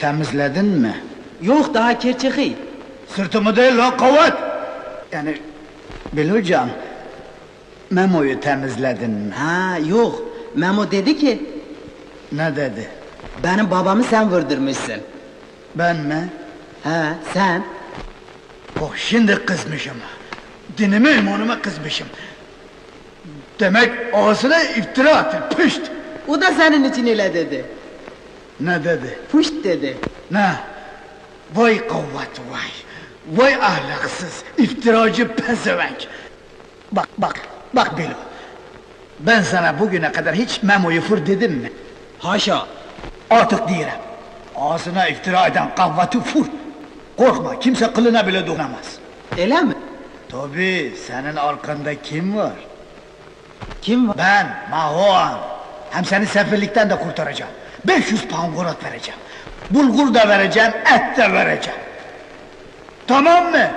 Temizledin mi? Yok daha kerçeği. Sırtımı değil lan kavat! Yani Bilucan, Memo'yu temizledin mi? Ha yok. Memo dedi ki Ne dedi? benim babamı sen vurdurmuşsun. Ben mi? Ha sen. Oh şimdi kızmışım. Dinime imanıma kızmışım. Demek ağzına iftira attı, pışt! O da senin için öyle dedi. Ne dedi? Puşt dedi. Ne? Vay kavvat vay! Vay ahlaksız, iftiracı pezevenk! Bak Bilo! Ben sana bugüne kadar hiç Memo'yu fır dedim mi? Haşa. Artık diyelim. Ağzına iftira eden kavvatı fır! Korkma, kimse kılına bile dokunamaz. Öyle mi? Tabii, senin arkanda kim var? Kim var? Ben, Mahoan! Hem seni sefillikten de kurtaracağım. 500 pangorat vereceğim. Bulgur da vereceğim, et de vereceğim. Tamam mı?